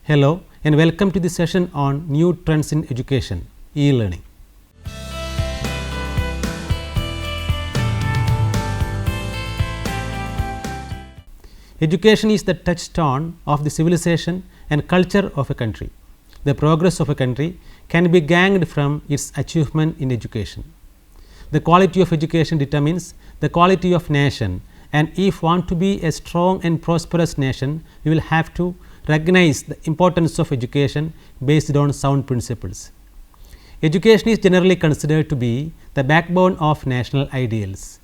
Hello and welcome to the session on New Trends in Education, E-Learning. Education is the touchstone of the civilization and culture of a country. The progress of a country can be gauged from its achievement in education. The quality of education determines the quality of nation, and if want to be a strong and prosperous nation, we will have to recognize the importance of education based on sound principles. Education is generally considered to be the backbone of national ideals.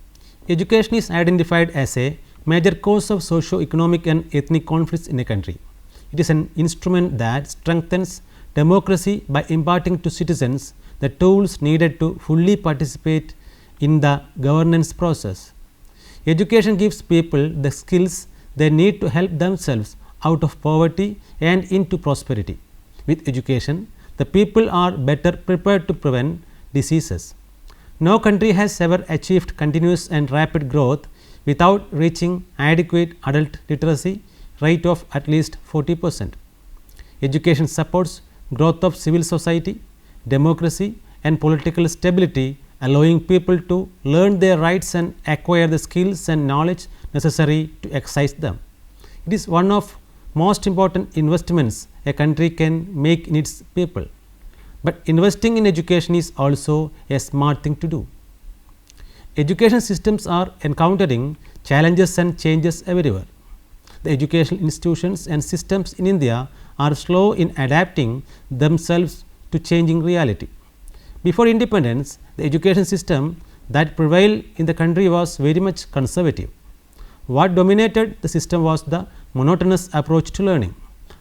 Education is identified as a major cause of socio-economic and ethnic conflicts in a country. It is an instrument that strengthens democracy by imparting to citizens the tools needed to fully participate in the governance process. Education gives people the skills they need to help themselves out of poverty and into prosperity. With education, the people are better prepared to prevent diseases. No country has ever achieved continuous and rapid growth without reaching adequate adult literacy rate of at least 40%. Education supports growth of civil society, democracy and political stability, allowing people to learn their rights and acquire the skills and knowledge necessary to exercise them. It is one of most important investments a country can make in its people, but investing in education is also a smart thing to do. Education systems are encountering challenges and changes everywhere. The educational institutions and systems in India are slow in adapting themselves to changing reality. Before independence, the education system that prevailed in the country was very much conservative. What dominated the system was the monotonous approach to learning.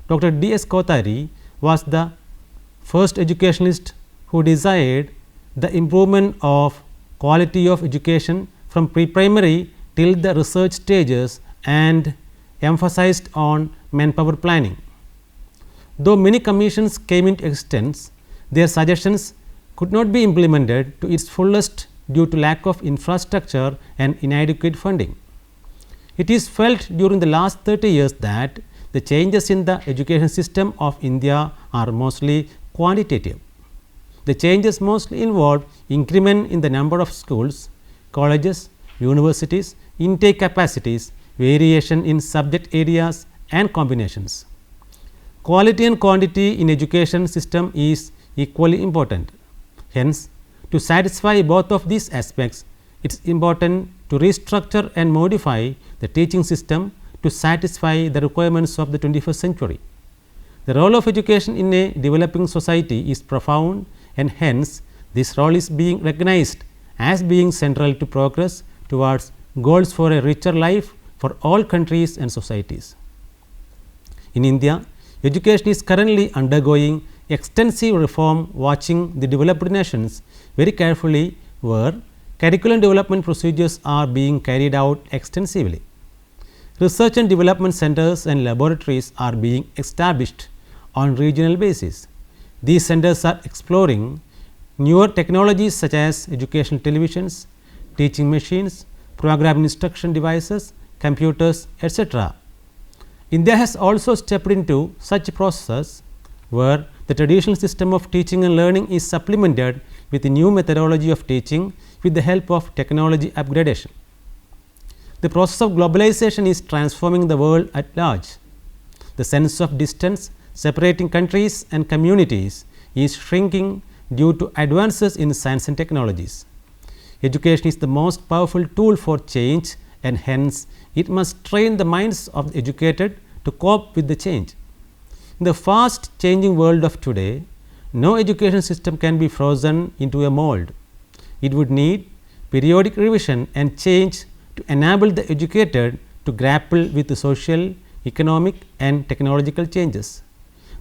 Dr. D. S. Kothari was the first educationalist who desired the improvement of quality of education from pre-primary till the research stages and emphasized on manpower planning. Though many commissions came into existence, their suggestions could not be implemented to its fullest due to lack of infrastructure and inadequate funding. It is felt during the last 30 years that the changes in the education system of India are mostly quantitative. The changes mostly involve increment in the number of schools, colleges, universities, intake capacities, variation in subject areas and combinations. Quality and quantity in education system is equally important. Hence, to satisfy both of these aspects, it is important to restructure and modify the teaching system to satisfy the requirements of the 21st century. The role of education in a developing society is profound, and hence this role is being recognized as being central to progress towards goals for a richer life for all countries and societies. In India, education is currently undergoing extensive reform, watching the developed nations very carefully, where curriculum development procedures are being carried out extensively. Research and development centers and laboratories are being established on regional basis. These centers are exploring newer technologies such as educational televisions, teaching machines, program instruction devices, computers, etc. India has also stepped into such a process where the traditional system of teaching and learning is supplemented with a new methodology of teaching with the help of technology upgradation. The process of globalization is transforming the world at large. The sense of distance separating countries and communities is shrinking due to advances in science and technologies. Education is the most powerful tool for change, and hence it must train the minds of the educated to cope with the change. In the fast changing world of today, no education system can be frozen into a mold. It would need periodic revision and change to enable the educated to grapple with the social, economic and technological changes.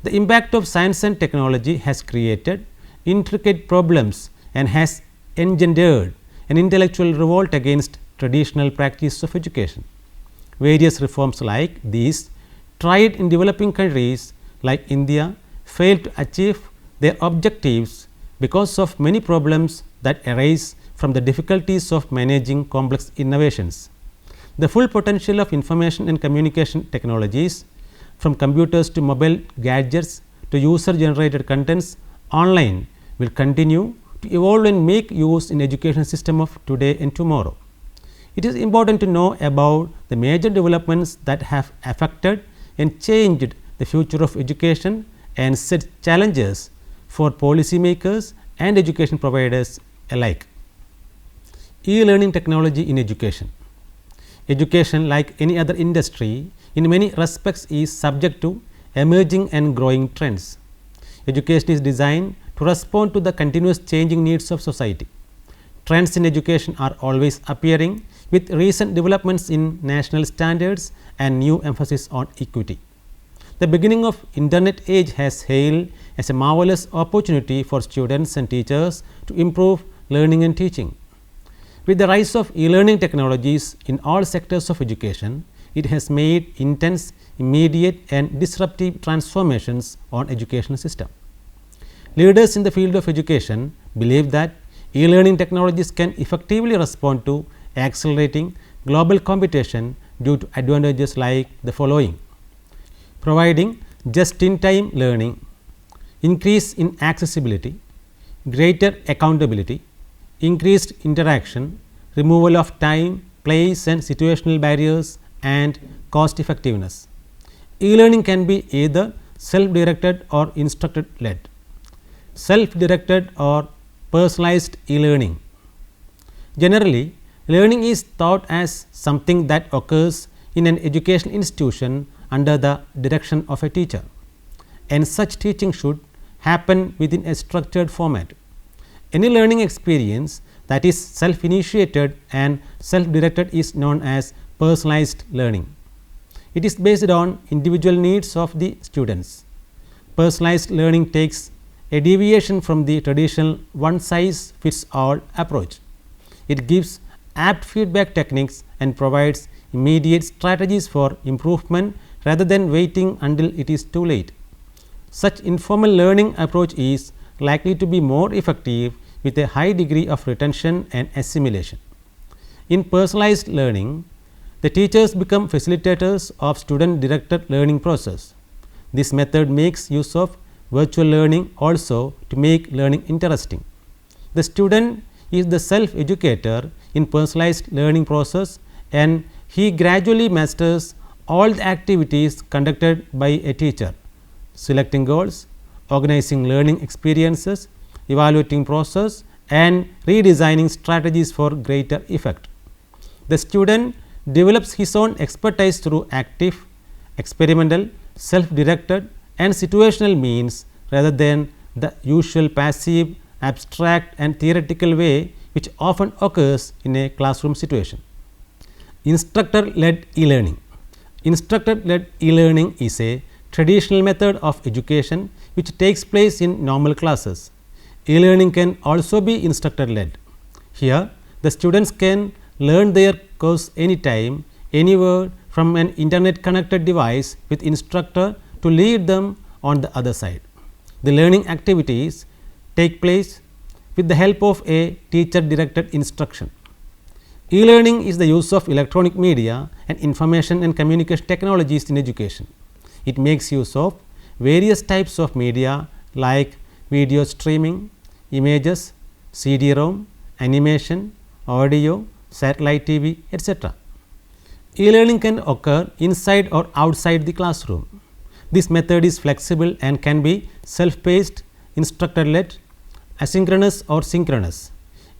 The impact of science and technology has created intricate problems and has engendered an intellectual revolt against traditional practice of education. Various reforms like these, tried in developing countries like India, failed to achieve their objectives because of many problems that arise from the difficulties of managing complex innovations. The full potential of information and communication technologies from computers to mobile gadgets to user generated contents online will continue to evolve and make use in education system of today and tomorrow. It is important to know about the major developments that have affected and changed the future of education and set challenges for policymakers and education providers alike. E-learning technology in education. Education, like any other industry, in many respects is subject to emerging and growing trends. Education is designed to respond to the continuous changing needs of society. Trends in education are always appearing, with recent developments in national standards and new emphasis on equity. The beginning of internet age has hailed as a marvelous opportunity for students and teachers to improve learning and teaching. With the rise of e-learning technologies in all sectors of education, it has made intense, immediate and disruptive transformations on educational system. Leaders in the field of education believe that e-learning technologies can effectively respond to accelerating global competition due to advantages like the following: providing just-in-time learning, increase in accessibility, greater accountability, increased interaction, removal of time, place and situational barriers, and cost effectiveness. E-learning can be either self-directed or instructor-led. Self-directed or personalized e-learning. Generally, learning is thought as something that occurs in an educational institution under the direction of a teacher, and such teaching should happen within a structured format. Any learning experience that is self-initiated and self-directed is known as personalized learning. It is based on individual needs of the students. Personalized learning takes a deviation from the traditional one-size-fits-all approach. It gives apt feedback techniques and provides immediate strategies for improvement rather than waiting until it is too late. Such informal learning approach is likely to be more effective with a high degree of retention and assimilation. In personalized learning, the teachers become facilitators of student-directed learning process. This method makes use of virtual learning also to make learning interesting. The student is the self-educator in personalized learning process, and he gradually masters all the activities conducted by a teacher: selecting goals, organizing learning experiences, evaluating process and redesigning strategies for greater effect. The student develops his own expertise through active, experimental, self-directed and situational means rather than the usual passive, abstract and theoretical way which often occurs in a classroom situation. Instructor-led e-learning. Instructor-led e-learning is a traditional method of education which takes place in normal classes. E-learning can also be instructor-led. Here, the students can learn their course anytime, anywhere from an internet connected device with instructor to lead them on the other side. The learning activities take place with the help of a teacher directed instruction. E-learning is the use of electronic media and information and communication technologies in education. It makes use of various types of media like video streaming, images, CD-ROM, animation, audio, satellite TV, etc. E-learning can occur inside or outside the classroom. This method is flexible and can be self-paced, instructor-led, asynchronous or synchronous.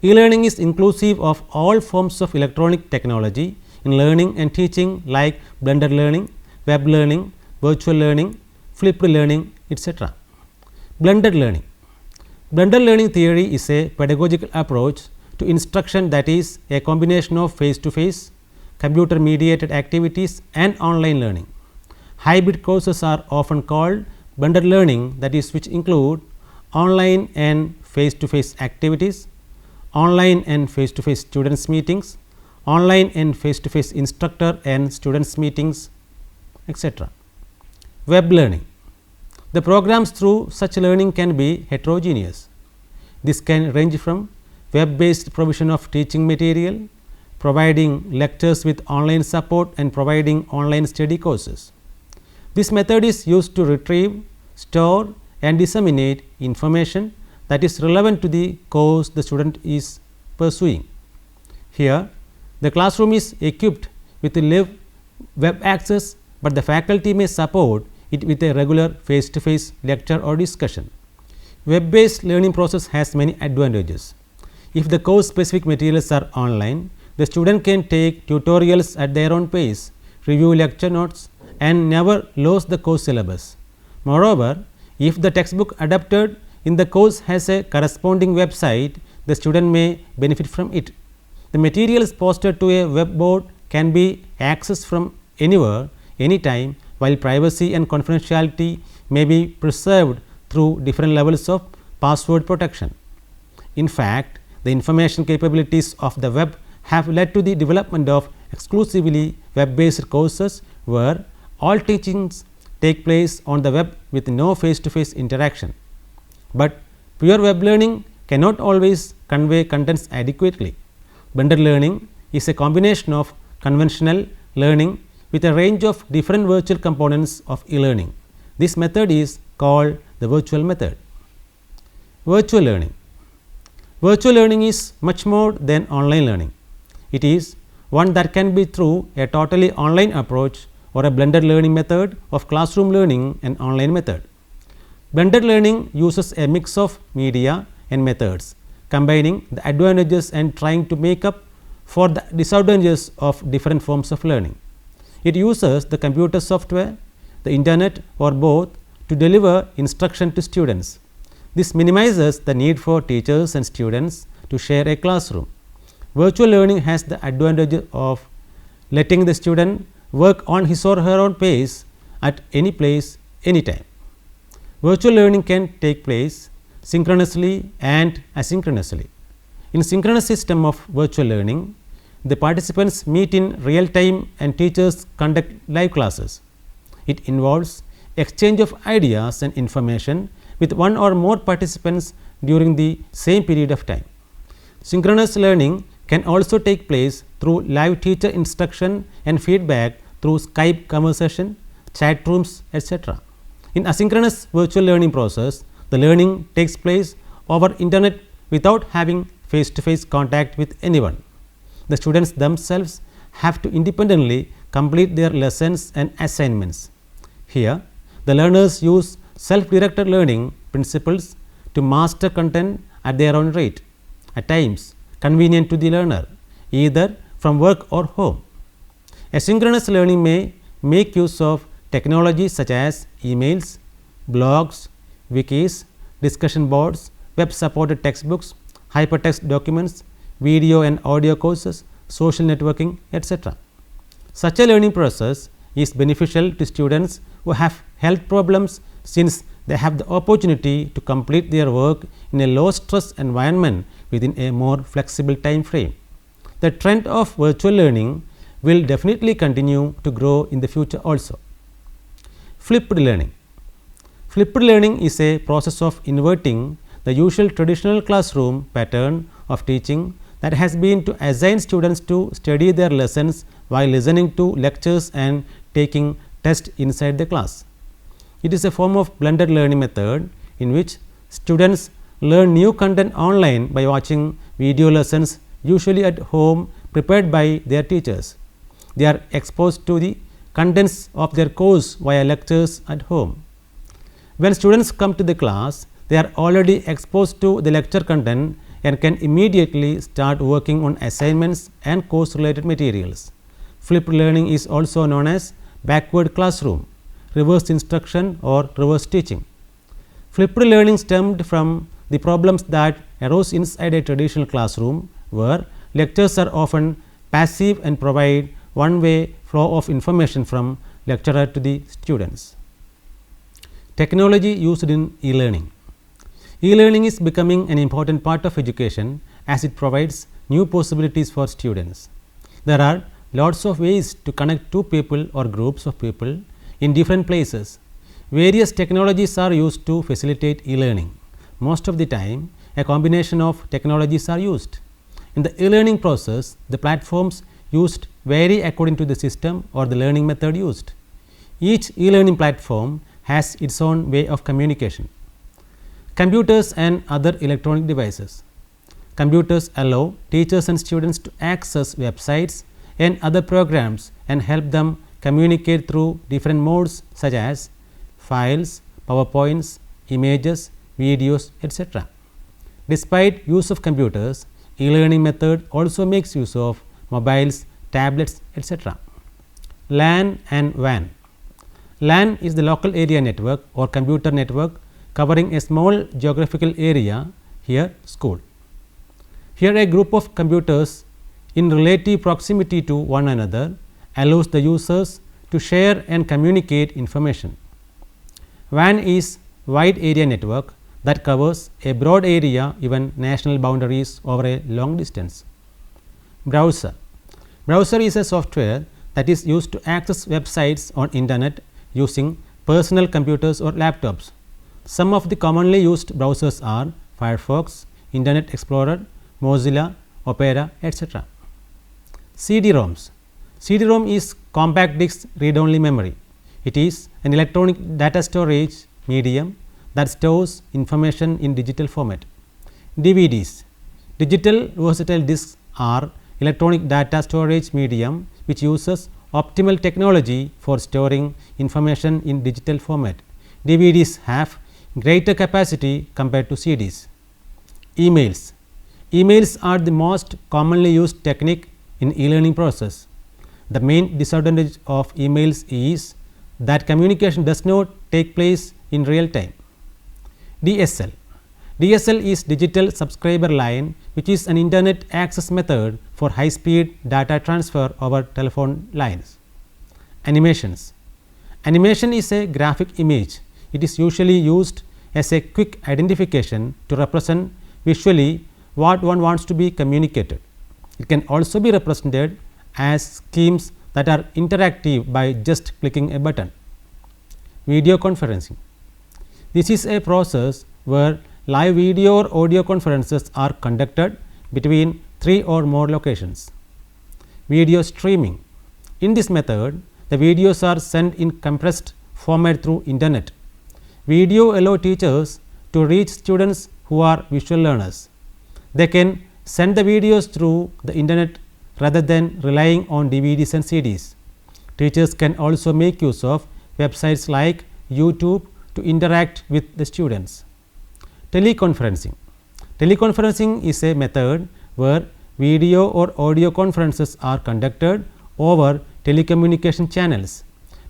E-learning is inclusive of all forms of electronic technology in learning and teaching like blended learning, web learning, virtual learning, flipped learning, etc. Blended learning. Blended learning theory is a pedagogical approach to instruction that is a combination of face-to-face, computer mediated activities and online learning. Hybrid courses are often called blended learning, that is, which include online and face-to-face activities, online and face-to-face students meetings, online and face-to-face instructor and students meetings, etc. Web learning. The programs through such learning can be heterogeneous. This can range from web-based provision of teaching material, providing lectures with online support and providing online study courses. This method is used to retrieve, store and disseminate information that is relevant to the course the student is pursuing. Here, the classroom is equipped with live web access, but the faculty may support it with a regular face-to-face lecture or discussion. Web-based learning process has many advantages. If the course specific materials are online, the student can take tutorials at their own pace, review lecture notes and never lose the course syllabus. Moreover, if the textbook adapted in the course has a corresponding website, the student may benefit from it. The materials posted to a web board can be accessed from anywhere, anytime, while privacy and confidentiality may be preserved through different levels of password protection. In fact, the information capabilities of the web have led to the development of exclusively web-based courses where all teachings take place on the web with no face-to-face interaction. But pure web learning cannot always convey contents adequately. Blended learning is a combination of conventional learning with a range of different virtual components of e-learning. This method is called the virtual method. Virtual learning. Virtual learning is much more than online learning. It is one that can be through a totally online approach or a blended learning method of classroom learning and online method. Blended learning uses a mix of media and methods, combining the advantages and trying to make up for the disadvantages of different forms of learning. It uses the computer software, the internet or both to deliver instruction to students. This minimizes the need for teachers and students to share a classroom. Virtual learning has the advantage of letting the student work on his or her own pace at any place, anytime. Virtual learning can take place synchronously and asynchronously. In synchronous system of virtual learning, the participants meet in real time and teachers conduct live classes. It involves exchange of ideas and information with one or more participants during the same period of time. Synchronous learning can also take place through live teacher instruction and feedback through Skype conversation, chat rooms, etc. In asynchronous virtual learning process, the learning takes place over internet without having face-to-face contact with anyone. The students themselves have to independently complete their lessons and assignments. Here, the learners use self-directed learning principles to master content at their own rate, at times convenient to the learner, either from work or home. Asynchronous learning may make use of technologies such as emails, blogs, wikis, discussion boards, web supported textbooks, hypertext documents, video and audio courses, social networking, etc. Such a learning process is beneficial to students who have health problems, since they have the opportunity to complete their work in a low stress environment within a more flexible time frame. The trend of virtual learning will definitely continue to grow in the future also. Flipped learning. Flipped learning is a process of inverting the usual traditional classroom pattern of teaching that has been to assign students to study their lessons while listening to lectures and taking tests inside the class. It is a form of blended learning method in which students learn new content online by watching video lessons, usually at home, prepared by their teachers. They are exposed to the contents of their course via lectures at home. When students come to the class, they are already exposed to the lecture content and can immediately start working on assignments and course related materials. Flipped learning is also known as backward classroom, reverse instruction or reverse teaching. Flipped learning stemmed from the problems that arose inside a traditional classroom, where lectures are often passive and provide one-way flow of information from lecturer to the students. Technology used in e-learning. E-learning is becoming an important part of education as it provides new possibilities for students. There are lots of ways to connect two people or groups of people in different places. Various technologies are used to facilitate e-learning. Most of the time, a combination of technologies are used. In the e-learning process, the platforms used vary according to the system or the learning method used. Each e-learning platform has its own way of communication. Computers and other electronic devices. Computers allow teachers and students to access websites and other programs and help them communicate through different modes such as files, PowerPoints, images, videos, etc. Despite use of computers, e-learning method also makes use of mobiles, tablets, etc. LAN and WAN. LAN is the local area network or computer network covering a small geographical area, here school. Here a group of computers in relative proximity to one another allows the users to share and communicate information. WAN is wide area network that covers a broad area, even national boundaries, over a long distance. Browser. Browser is a software that is used to access websites on internet using personal computers or laptops. Some of the commonly used browsers are Firefox, Internet Explorer, Mozilla, Opera, etc. CD-ROMs. CD-ROM is compact disc read-only memory. It is an electronic data storage medium that stores information in digital format. DVDs. Digital versatile discs are electronic data storage medium which uses optimal technology for storing information in digital format. DVDs have greater capacity compared to CDs. Emails. Emails are the most commonly used technique in e-learning process. The main disadvantage of emails is that communication does not take place in real time. DSL. DSL is digital subscriber line, which is an internet access method for high speed data transfer over telephone lines. Animations. Animation is a graphic image. It is usually used as a quick identification to represent visually what one wants to be communicated. It can also be represented as schemes that are interactive by just clicking a button. Video conferencing. This is a process where live video or audio conferences are conducted between 3 or more locations. Video streaming. In this method, the videos are sent in compressed format through internet. Video allow teachers to reach students who are visual learners. They can send the videos through the internet rather than relying on DVDs and CDs. Teachers can also make use of websites like YouTube to interact with the students. Teleconferencing. Teleconferencing is a method where video or audio conferences are conducted over telecommunication channels.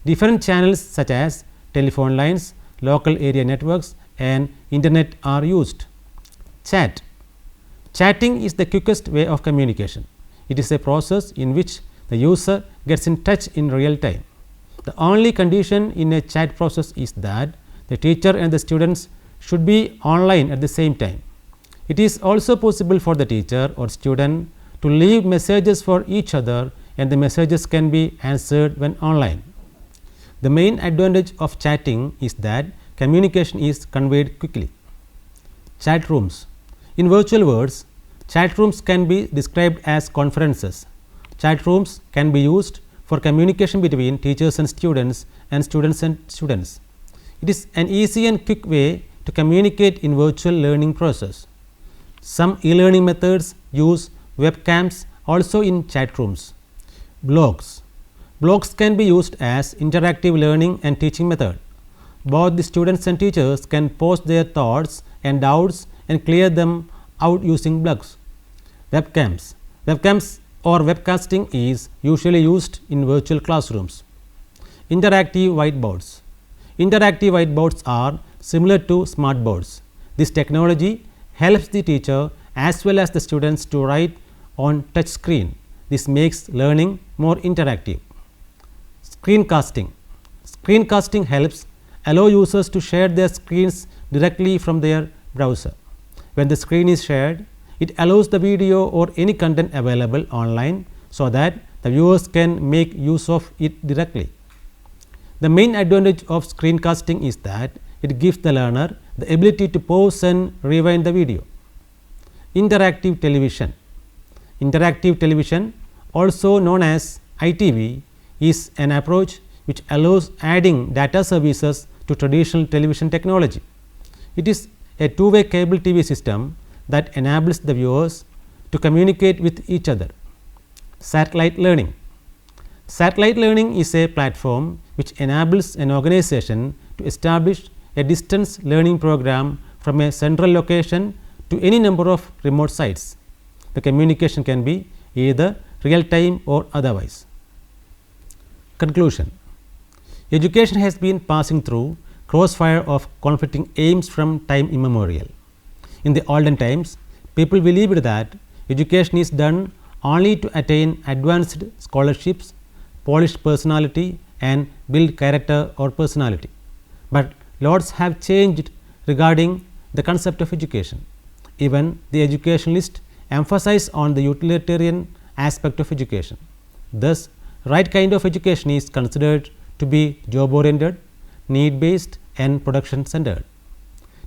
Different channels such as telephone lines, local area networks and internet are used. Chat. Chatting is the quickest way of communication. It is a process in which the user gets in touch in real time. The only condition in a chat process is that the teacher and the students should be online at the same time. It is also possible for the teacher or student to leave messages for each other and the messages can be answered when online. The main advantage of chatting is that communication is conveyed quickly. Chat rooms. In virtual worlds, chat rooms can be described as conferences. Chat rooms can be used for communication between teachers and students and students. It is an easy and quick way to communicate in virtual learning process. Some e-learning methods use webcams also in chat rooms. Blogs. Blogs can be used as interactive learning and teaching method. Both the students and teachers can post their thoughts and doubts and clear them out using blogs. Webcams. Webcams or webcasting is usually used in virtual classrooms. Interactive whiteboards. Interactive whiteboards are similar to smart boards. This technology helps the teacher as well as the students to write on touch screen. This makes learning more interactive. Screencasting. Screencasting helps allow users to share their screens directly from their browser. When the screen is shared, it allows the video or any content available online so that the viewers can make use of it directly. The main advantage of screencasting is that it gives the learner the ability to pause and rewind the video. Interactive television. Interactive television, also known as ITV, is an approach which allows adding data services to traditional television technology. It is a two-way cable TV system that enables the viewers to communicate with each other. Satellite learning. Satellite learning is a platform which enables an organization to establish a distance learning program from a central location to any number of remote sites. The communication can be either real time or otherwise. Conclusion. Education has been passing through crossfire of conflicting aims from time immemorial. In the olden times, people believed that education is done only to attain advanced scholarships, polish personality and build character or personality. But lots have changed regarding the concept of education. Even the educationalists emphasize on the utilitarian aspect of education. Thus, right kind of education is considered to be job oriented, need based and production centered.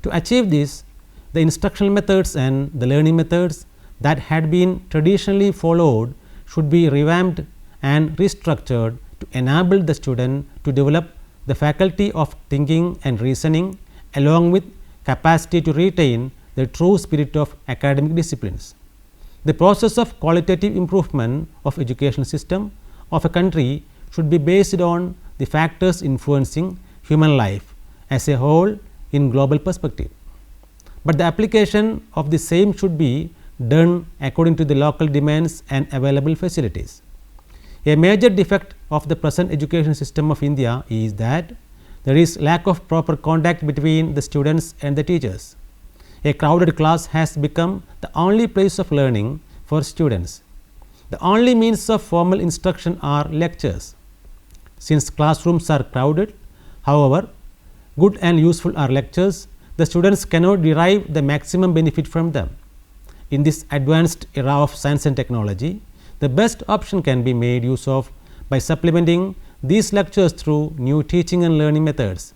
To achieve this, the instructional methods and the learning methods that had been traditionally followed should be revamped and restructured to enable the student to develop the faculty of thinking and reasoning along with capacity to retain the true spirit of academic disciplines. The process of qualitative improvement of education system of a country should be based on the factors influencing human life as a whole in global perspective. But the application of the same should be done according to the local demands and available facilities. A major defect of the present education system of India is that there is lack of proper contact between the students and the teachers. A crowded class has become the only place of learning for students. The only means of formal instruction are lectures. Since classrooms are crowded, however good and useful are lectures, the students cannot derive the maximum benefit from them. In this advanced era of science and technology, the best option can be made use of by supplementing these lectures through new teaching and learning methods.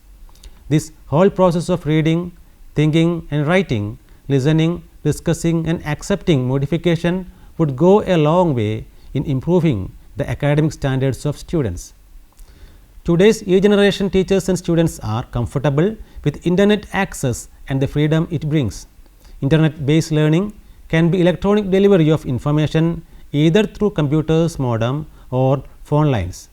This whole process of reading, thinking and writing, listening, discussing and accepting modification would go a long way in improving the academic standards of students. Today's e-generation teachers and students are comfortable with internet access and the freedom it brings. Internet based learning can be electronic delivery of information either through computers, modem or phone lines.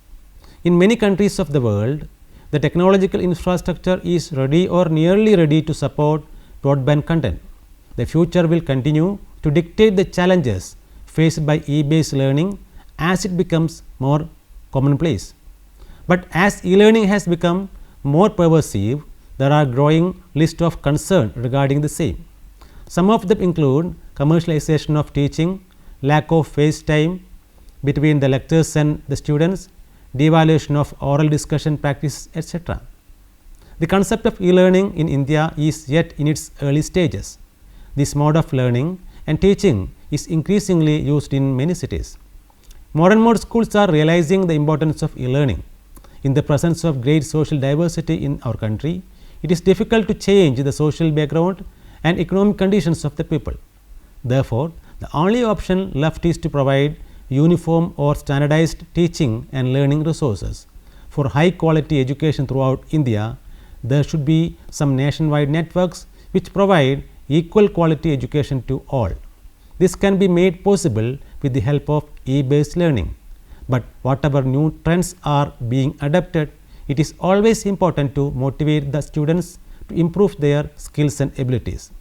In many countries of the world, the technological infrastructure is ready or nearly ready to support broadband content. The future will continue to dictate the challenges faced by e-based learning as it becomes more commonplace. But as e-learning has become more pervasive, there are growing list of concern regarding the same. Some of them include commercialization of teaching, lack of face time between the lectures and the students, devaluation of oral discussion practice, etc. The concept of e-learning in India is yet in its early stages. This mode of learning and teaching is increasingly used in many cities. More and more schools are realizing the importance of e-learning. In the presence of great social diversity in our country, it is difficult to change the social background and economic conditions of the people. Therefore, the only option left is to provide uniform or standardized teaching and learning resources. For high quality education throughout India, there should be some nationwide networks which provide equal quality education to all. This can be made possible with the help of e-based learning. But whatever new trends are being adopted, it is always important to motivate the students to improve their skills and abilities.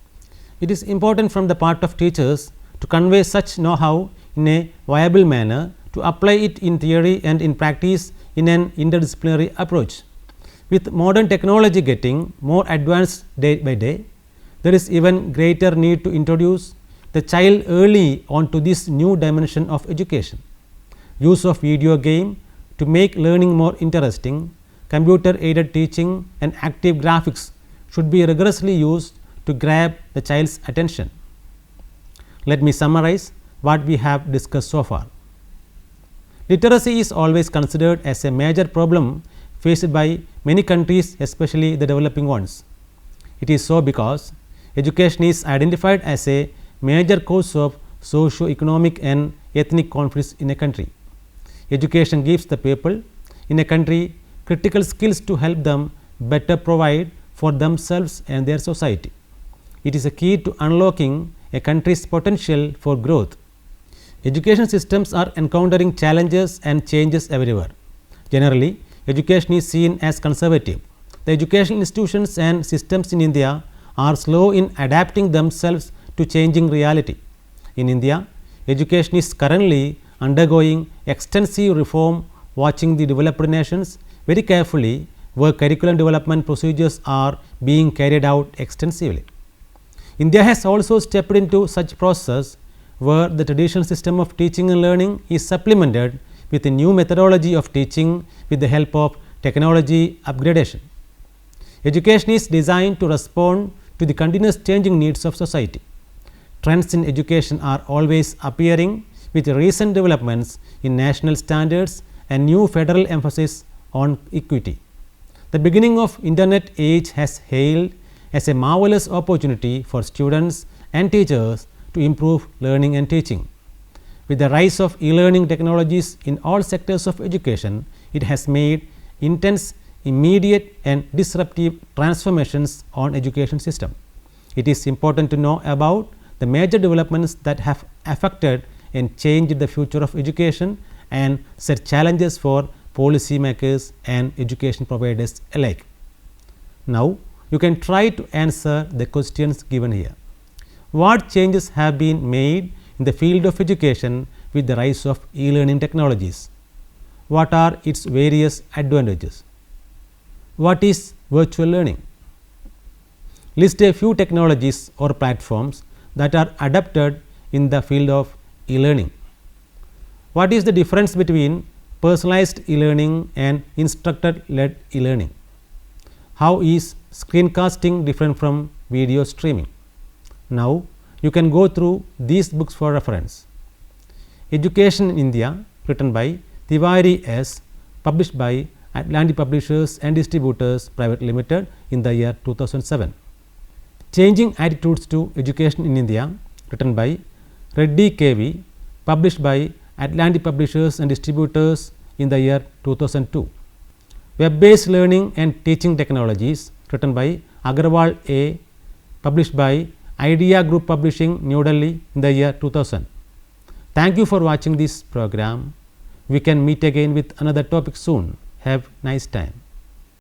It is important from the part of teachers to convey such know-how in a viable manner, to apply it in theory and in practice in an interdisciplinary approach. With modern technology getting more advanced day by day, there is even greater need to introduce the child early onto this new dimension of education. Use of video game to make learning more interesting, computer aided teaching and active graphics should be rigorously used to grab the child's attention. Let me summarize what we have discussed so far. Literacy is always considered as a major problem faced by many countries, especially the developing ones. It is so because education is identified as a major cause of socio-economic and ethnic conflicts in a country. Education gives the people in a country critical skills to help them better provide for themselves and their society. It is a key to unlocking a country's potential for growth. Education systems are encountering challenges and changes everywhere. Generally, education is seen as conservative. The educational institutions and systems in India are slow in adapting themselves to changing reality. In India, education is currently undergoing extensive reform, watching the developed nations very carefully, where curriculum development procedures are being carried out extensively. India has also stepped into such process, where the traditional system of teaching and learning is supplemented with a new methodology of teaching with the help of technology upgradation. Education is designed to respond to the continuous changing needs of society. Trends in education are always appearing, with recent developments in national standards and new federal emphasis on equity. The beginning of Internet age has hailed as a marvelous opportunity for students and teachers to improve learning and teaching. With the rise of e-learning technologies in all sectors of education, it has made intense, immediate and disruptive transformations on education system. It is important to know about the major developments that have affected and changed the future of education and set challenges for policy makers and education providers alike. Now, you can try to answer the questions given here. What changes have been made in the field of education with the rise of e-learning technologies? What are its various advantages? What is virtual learning? List a few technologies or platforms that are adapted in the field of e-learning. What is the difference between personalized e-learning and instructor-led e-learning? How is screencasting different from video streaming? Now, you can go through these books for reference. Education in India, written by Tiwari S., published by Atlantic Publishers and Distributors Private Limited in the year 2007. Changing Attitudes to Education in India, written by Reddy K.V., published by Atlantic Publishers and Distributors in the year 2002. Web-based Learning and Teaching Technologies, written by Agarwal A., published by Idea Group Publishing, New Delhi in the year 2000. Thank you for watching this program. We can meet again with another topic soon. Have a nice time.